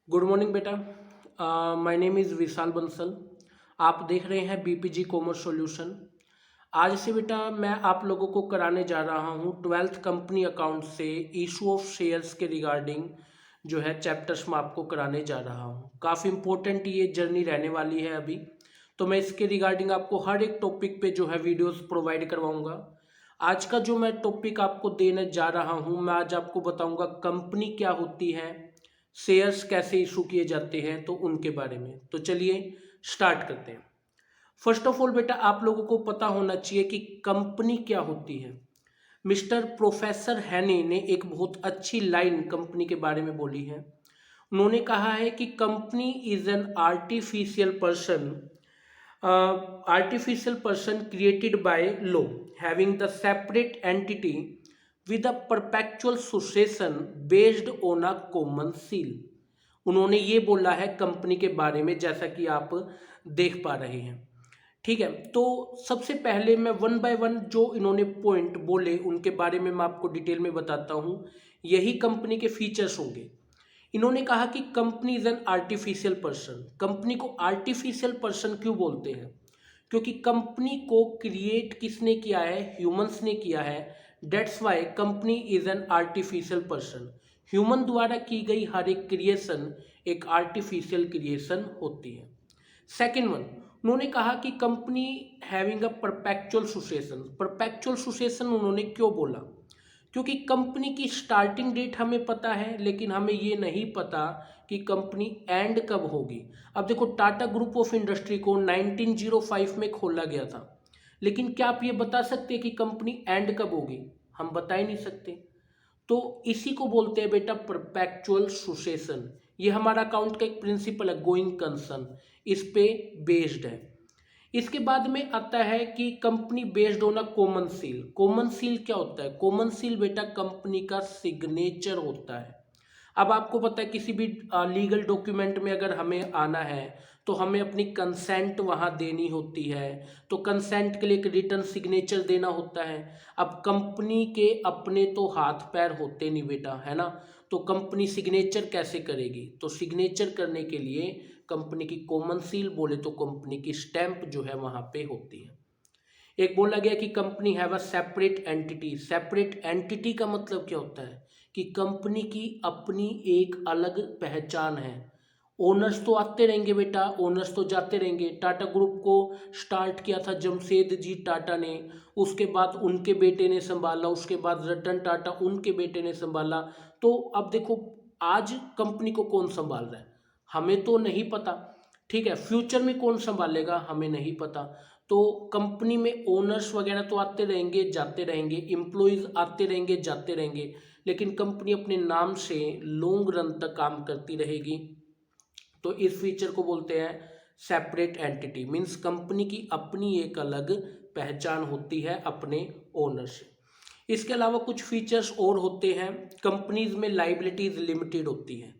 Good morning बेटा। My name is विशाल बंसल। आप देख रहे हैं बीपीजी कॉमर्स सॉल्यूशन। आज से बेटा मैं आप लोगों को कराने जा रहा हूँ ट्वेल्थ कंपनी अकाउंट से इशू ऑफ शेयर्स के रिगार्डिंग जो है चैप्टर्स मैं आपको कराने जा रहा हूँ। काफ़ी इंपॉर्टेंट ये जर्नी रहने वाली है अभी, तो मैं इसके रिगार्डिंग आपको हर एक टॉपिक पे जो है वीडियोस प्रोवाइड करवाऊंगा। आज का जो मैं टॉपिक आपको देने जा रहा हूँ, मैं आज आपको बताऊंगा कंपनी क्या होती है, शेयर्स कैसे इशू किए जाते हैं, तो उनके बारे में। तो चलिए स्टार्ट करते हैं। फर्स्ट ऑफ ऑल बेटा आप लोगों को पता होना चाहिए कि कंपनी क्या होती है। मिस्टर प्रोफेसर हैने ने एक बहुत अच्छी लाइन कंपनी के बारे में बोली है। उन्होंने कहा है कि company is an artificial person created by low having the separate entity with a perpetual succession based on a common seal। उन्होंने ये बोला है कंपनी के बारे में, जैसा कि आप देख पा रहे हैं। ठीक है, तो सबसे पहले मैं वन बाय वन जो इन्होंने पॉइंट बोले उनके बारे में मैं आपको डिटेल में बताता हूँ। यही कंपनी के फीचर्स होंगे। इन्होंने कहा कि company is an artificial person. Company को आर्टिफिशियल पर्सन क्यों बोलते हैं? क्योंकि कंपनी को क्रिएट किसने किया है? ह्यूमंस ने किया है। That's why company is an artificial person. Human द्वारा की गई हर एक क्रिएशन एक आर्टिफिशियल क्रिएशन होती है। सेकेंड वन, उन्होंने कहा कि company having a perpetual succession. Perpetual succession उन्होंने क्यों बोला? क्योंकि कंपनी की स्टार्टिंग डेट हमें पता है, लेकिन हमें ये नहीं पता कि कंपनी एंड कब होगी। अब देखो, टाटा ग्रुप ऑफ इंडस्ट्री को 1905 में खोला गया था, लेकिन क्या आप ये बता सकते हैं कि कंपनी एंड कब होगी? हम बता ही नहीं सकते। तो इसी को बोलते हैं बेटा परपेचुअल सुसेशन। ये हमारा अकाउंट का एक प्रिंसिपल है, गोइंग कंसर्न, इस पे बेस्ड है। इसके बाद में आता है कि company based on a common seal. Common seal क्या होता है? कॉमन सील बेटा कंपनी का सिग्नेचर होता है। अब आपको पता है किसी भी लीगल डॉक्यूमेंट में अगर हमें आना है तो हमें अपनी कंसेंट वहाँ देनी होती है। तो कंसेंट के लिए एक रिटर्न सिग्नेचर देना होता है। अब कंपनी के अपने तो हाथ पैर होते नहीं बेटा, है ना? तो कंपनी सिग्नेचर कैसे करेगी? तो सिग्नेचर करने के लिए कंपनी की कॉमन सील बोले तो कंपनी की स्टैंप जो है वहाँ पे होती है। एक बोला गया कि company have a separate entity. Separate entity का मतलब क्या होता है? कि कंपनी की अपनी एक अलग पहचान है। ओनर्स तो आते रहेंगे बेटा, ओनर्स तो जाते रहेंगे। टाटा ग्रुप को स्टार्ट किया था जमशेद जी टाटा ने, उसके बाद उनके बेटे ने संभाला, उसके बाद रतन टाटा उनके बेटे ने संभाला। तो अब देखो, आज कंपनी को कौन संभाल रहा है हमें तो नहीं पता। ठीक है, फ्यूचर में कौन संभालेगा हमें नहीं पता। तो कंपनी में ओनर्स वगैरह तो आते रहेंगे जाते रहेंगे, एम्प्लॉयज आते रहेंगे जाते रहेंगे, लेकिन कंपनी अपने नाम से लॉन्ग रन तक काम करती रहेगी। तो इस फीचर को बोलते हैं सेपरेट एंटिटी। मीन्स कंपनी की अपनी एक अलग पहचान होती है अपने ओनर से। इसके अलावा कुछ फीचर्स और होते हैं। कंपनीज में लाइबिलिटीज लिमिटेड होती हैं।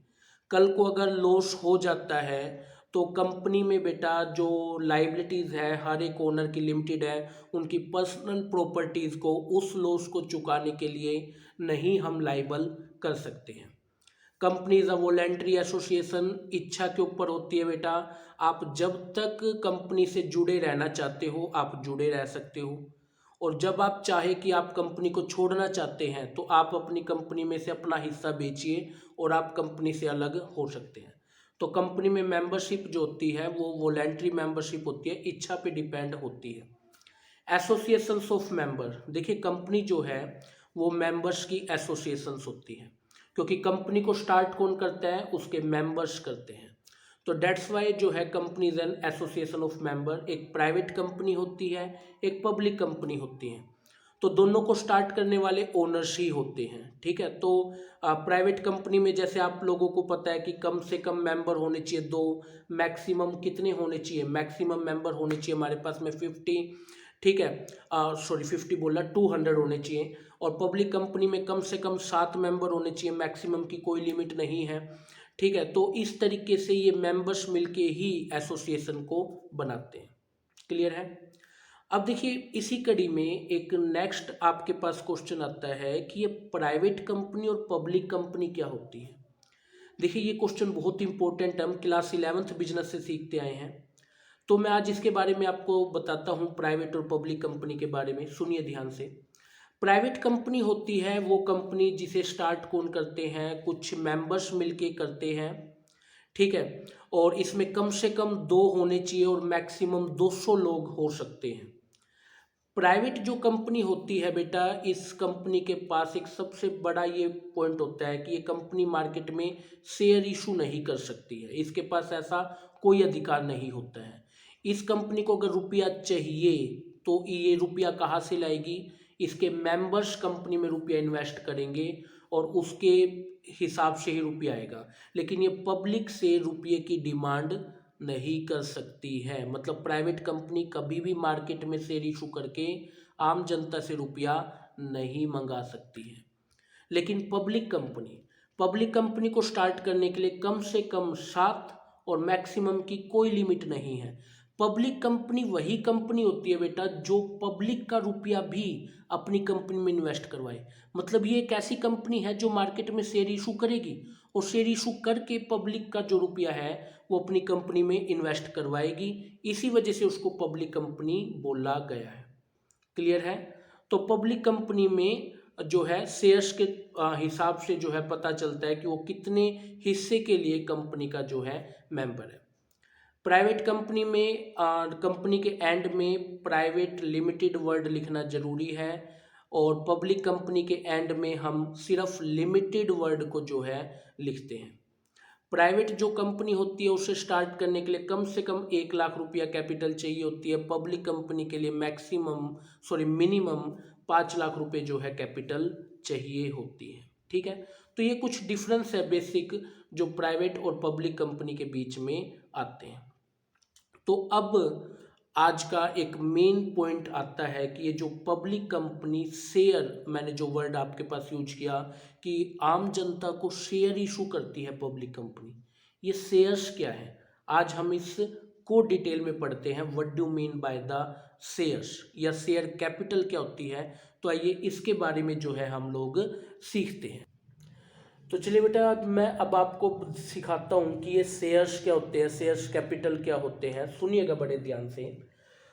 कल को अगर लॉस हो जाता है तो कंपनी में बेटा जो लाइबिलिटीज़ है हर एक ओनर की लिमिटेड है। उनकी पर्सनल प्रॉपर्टीज़ को उस लॉस को चुकाने के लिए नहीं हम लाइबल कर सकते हैं। Company is a voluntary association. इच्छा के ऊपर होती है बेटा। आप जब तक कंपनी से जुड़े रहना चाहते हो आप जुड़े रह सकते हो, और जब आप चाहे कि आप कंपनी को छोड़ना चाहते हैं तो आप अपनी कंपनी में से अपना हिस्सा बेचिए और आप कंपनी से अलग हो सकते हैं। तो कंपनी में मेंबरशिप जो होती है वो वॉलेंट्री मेंबरशिप होती है, इच्छा पे डिपेंड होती है। एसोसिएशंस ऑफ मेंबर, देखिए कंपनी जो है वो मेंबर्स की एसोसिएशंस होती है, क्योंकि कंपनी को स्टार्ट कौन करता है? उसके मेंबर्स करते हैं। तो डेट्स वाई जो है company is an association of member. एक प्राइवेट कंपनी होती है, एक पब्लिक कंपनी होती है। तो दोनों को स्टार्ट करने वाले ओनर्स ही होते हैं। ठीक है, तो प्राइवेट कंपनी में जैसे आप लोगों को पता है कि कम से कम मेंबर होने चाहिए 2, मैक्सिमम कितने होने चाहिए? मैक्सिमम मेंबर होने चाहिए हमारे पास में 50। ठीक है, सॉरी 50 बोला, 200 होने चाहिए। और पब्लिक कंपनी में कम से कम 7 मेंबर होने चाहिए, मैक्सिमम की कोई लिमिट नहीं है। ठीक है, तो इस तरीके से ये मेंबर्स मिलके ही एसोसिएशन को बनाते हैं। क्लियर है? अब देखिए इसी कड़ी में एक नेक्स्ट आपके पास क्वेश्चन आता है कि ये प्राइवेट कंपनी और पब्लिक कंपनी क्या होती है। देखिए ये क्वेश्चन बहुत इंपॉर्टेंट है, हम क्लास 11th बिजनेस से सीखते आए हैं। तो मैं आज इसके बारे में आपको बताता हूँ, प्राइवेट और पब्लिक कंपनी के बारे में। सुनिए ध्यान से। प्राइवेट कंपनी होती है वो कंपनी जिसे स्टार्ट कौन करते हैं, कुछ मेंबर्स मिलके करते हैं, ठीक है। और इसमें कम से कम 2 होने चाहिए और मैक्सिमम 200 लोग हो सकते हैं। प्राइवेट जो कंपनी होती है बेटा, इस कंपनी के पास एक सबसे बड़ा ये पॉइंट होता है कि ये कंपनी मार्केट में शेयर इशू नहीं कर सकती है, इसके पास ऐसा कोई अधिकार नहीं होता है। इस कंपनी को अगर रुपया चाहिए तो ये रुपया कहाँ से लाएगी, इसके मेंबर्स कंपनी में रुपया इन्वेस्ट करेंगे और उसके हिसाब से ही रुपया आएगा। लेकिन ये पब्लिक से रुपये की डिमांड नहीं कर सकती है। मतलब प्राइवेट कंपनी कभी भी मार्केट में शेयर इशू करके आम जनता से रुपया नहीं मंगा सकती है। लेकिन पब्लिक कंपनी को स्टार्ट करने के लिए कम से कम 7 और मैक्सिमम की कोई लिमिट नहीं है। पब्लिक कंपनी वही कंपनी होती है बेटा जो पब्लिक का रुपया भी अपनी कंपनी में इन्वेस्ट करवाए। मतलब ये एक ऐसी कंपनी है जो मार्केट में शेयर इशू करेगी और शेयर इशू करके पब्लिक का जो रुपया है वो अपनी कंपनी में इन्वेस्ट करवाएगी। इसी वजह से उसको पब्लिक कंपनी बोला गया है। क्लियर है। तो पब्लिक कंपनी में जो है शेयर्स के हिसाब से जो है पता चलता है कि वो कितने हिस्से के लिए कंपनी का जो है मेंबर है। प्राइवेट कंपनी में कंपनी के एंड में प्राइवेट लिमिटेड वर्ड लिखना जरूरी है और पब्लिक कंपनी के एंड में हम सिर्फ लिमिटेड वर्ड को जो है लिखते हैं। प्राइवेट जो कंपनी होती है उसे स्टार्ट करने के लिए कम से कम 1 लाख रुपया कैपिटल चाहिए होती है। पब्लिक कंपनी के लिए मिनिमम 5 लाख रुपए जो है कैपिटल चाहिए होती है। ठीक है। तो ये कुछ डिफरेंस है बेसिक जो प्राइवेट और पब्लिक कंपनी के बीच में आते हैं। तो अब आज का एक मेन पॉइंट आता है कि ये जो पब्लिक कंपनी शेयर, मैंने जो वर्ड आपके पास यूज किया कि आम जनता को शेयर इशू करती है पब्लिक कंपनी, ये शेयर्स क्या है, आज हम इसको डिटेल में पढ़ते हैं। What do mean by the shares या शेयर कैपिटल क्या होती है। तो आइए इसके बारे में जो है हम लोग सीखते हैं। तो चलिए बेटा मैं अब आपको सिखाता हूँ कि ये शेयर्स क्या होते हैं, शेयर्स कैपिटल क्या होते हैं। सुनिएगा बड़े ध्यान से।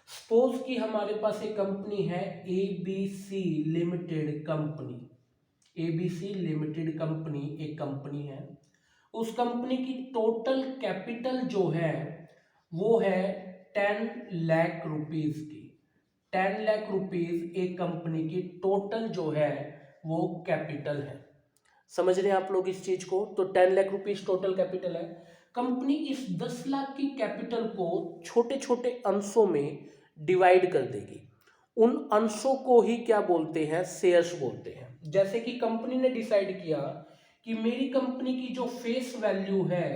सपोज कि हमारे पास एक कंपनी है ABC limited company. ABC limited company एक कंपनी है। उस कंपनी की टोटल कैपिटल जो है वो है 10 लाख रुपीज की। 10 लाख रुपीज एक कंपनी की टोटल जो है वो कैपिटल है। समझ रहे हैं आप लोग इस चीज को। तो 10 लाख रुपीज टोटल कैपिटल है। कंपनी इस 10 लाख की कैपिटल को छोटे छोटे अंशों में डिवाइड कर देगी। उन अंशों को ही क्या बोलते हैं, शेयर्स बोलते हैं। जैसे कि कंपनी ने डिसाइड किया कि मेरी कंपनी की जो फेस वैल्यू है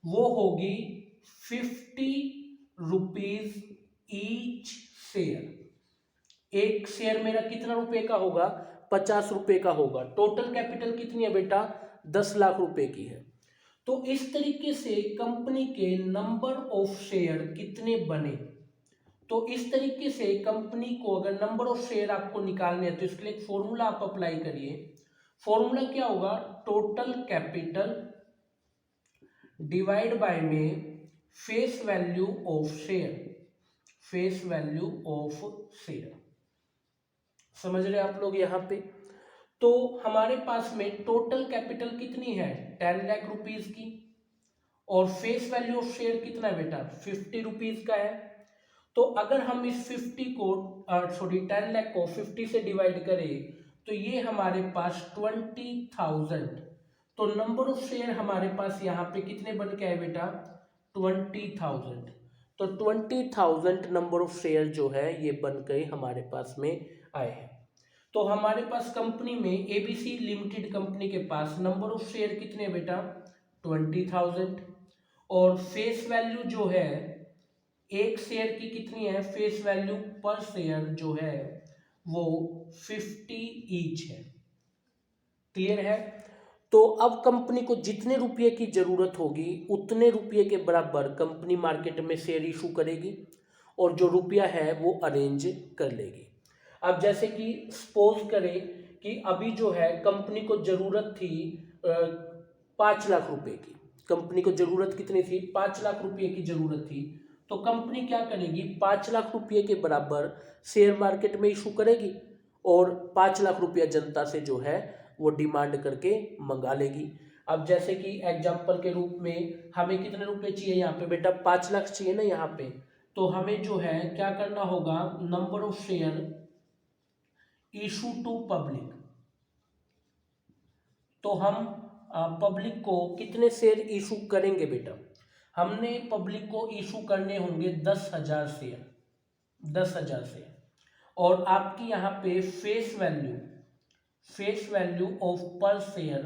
वो होगी 50 रुपीज ईच शेयर। एक शेयर मेरा कितना रुपए का होगा, 50 रुपए का होगा। टोटल कैपिटल कितनी है बेटा, 10 लाख रुपए की है। तो इस तरीके से कंपनी के नंबर ऑफ शेयर कितने बने। तो इस तरीके से कंपनी को अगर नंबर ऑफ शेयर आपको निकालने हैं तो इसके लिए एक फॉर्मूला आप अप्लाई करिए। फॉर्मूला क्या होगा, टोटल कैपिटल डिवाइड बाय में face value of share. Face value of share, समझ रहे आप लोग यहाँ पे। तो हमारे पास में टोटल कैपिटल कितनी है, 10 लाख रुपीज की, और फेस वैल्यू ऑफ शेयर कितना है बेटा, 50 रुपीज का है। तो अगर हम इस 10 लाख को 50 से डिवाइड करें तो ये हमारे पास 20,000। तो नंबर ऑफ शेयर हमारे पास यहाँ पे कितने बन के आए बेटा, 20,000। तो 20,000 नंबर ऑफ शेयर जो है ये बन के हमारे पास में आए हैं। तो हमारे पास कंपनी में ABC लिमिटेड कंपनी के पास नंबर ऑफ शेयर कितने बेटा, 20,000। और फेस वैल्यू जो है एक शेयर की कितनी है, फेस वैल्यू पर शेयर जो है वो 50 ईच है। क्लियर है। तो अब कंपनी को जितने रुपये की जरूरत होगी उतने रुपये के बराबर कंपनी मार्केट में शेयर इशू करेगी और जो रुपया है वो अरेंज कर लेगी। अब जैसे कि सपोज करें कि अभी जो है कंपनी को जरूरत थी 5 लाख रुपए की, कंपनी को जरूरत कितनी थी, 5 लाख रुपए की जरूरत थी। तो कंपनी क्या करेगी, 5 लाख रुपए के बराबर शेयर मार्केट में इशू करेगी और 5 लाख रुपया जनता से जो है वो डिमांड करके मंगा लेगी। अब जैसे कि एग्जाम्पल के रूप में हमें कितने रुपए चाहिए यहाँ पे बेटा, 5 लाख चाहिए ना यहाँ पे। तो हमें जो है क्या करना होगा, number of share issue to public. तो हम पब्लिक को कितने शेयर इशू करेंगे बेटा, हमने पब्लिक को इशू करने होंगे 10,000 शेयर, 10,000 शेयर। और आपकी यहाँ पे फेस वैल्यू ऑफ पर शेयर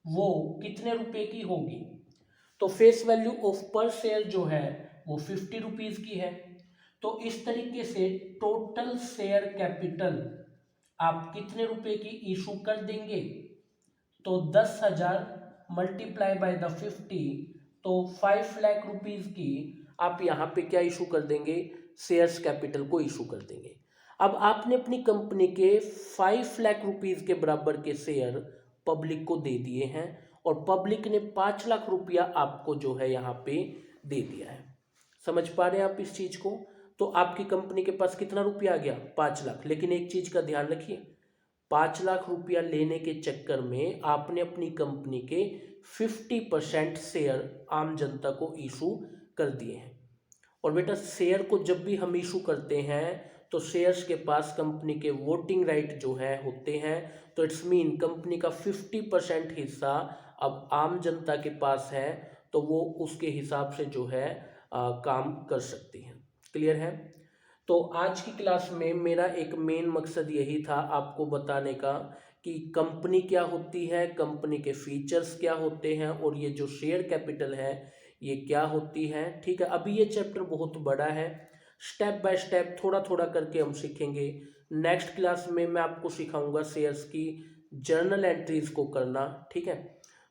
वो कितने रुपए की होगी, तो फेस वैल्यू ऑफ पर शेयर जो है वो 50 रुपीज की है। तो इस तरीके से टोटल शेयर कैपिटल आप कितने रुपए की इशू कर देंगे, तो 10,000 मल्टीप्लाई बाय द 50, तो 5 लाख रुपीज की आप यहाँ पे क्या इशू कर देंगे, शेयर्स कैपिटल को इशू कर देंगे। अब आपने अपनी कंपनी के 5 लाख रुपीज के बराबर के शेयर पब्लिक को दे दिए हैं और पब्लिक ने 5 लाख रुपया आपको जो है यहाँ पे दे दिया है। समझ पा रहे हैं आप इस चीज को। तो आपकी कंपनी के पास कितना रुपया आ गया, 5 लाख। लेकिन एक चीज का ध्यान रखिए, 5 लाख रुपया लेने के चक्कर में आपने अपनी कंपनी के 50% शेयर आम जनता को इशू कर दिए हैं। और बेटा शेयर को जब भी हम इशू करते हैं तो शेयर्स के पास कंपनी के वोटिंग राइट जो है होते हैं। तो इट्स मीन कंपनी का 50% हिस्सा अब आम जनता के पास है, तो वो उसके हिसाब से जो है काम कर सकती है। क्लियर है। तो आज की क्लास में मेरा एक मेन मकसद यही था आपको बताने का कि कंपनी क्या होती है, कंपनी के फीचर्स क्या होते हैं और ये जो शेयर कैपिटल है ये क्या होती है। ठीक है, अभी ये चैप्टर बहुत बड़ा है, स्टेप बाय स्टेप थोड़ा थोड़ा करके हम सीखेंगे। नेक्स्ट क्लास में मैं आपको सिखाऊंगा शेयर्स की जर्नल एंट्रीज को करना। ठीक है,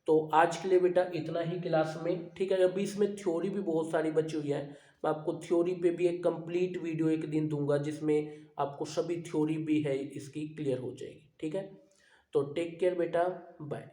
तो आज के लिए बेटा इतना ही क्लास में। ठीक है, अभी इसमें थ्योरी भी बहुत सारी बची हुई है, मैं आपको थ्योरी पे भी एक कंप्लीट वीडियो एक दिन दूंगा जिसमें आपको सभी थ्योरी भी है इसकी क्लियर हो जाएगी। ठीक है, तो टेक केयर बेटा, बाय।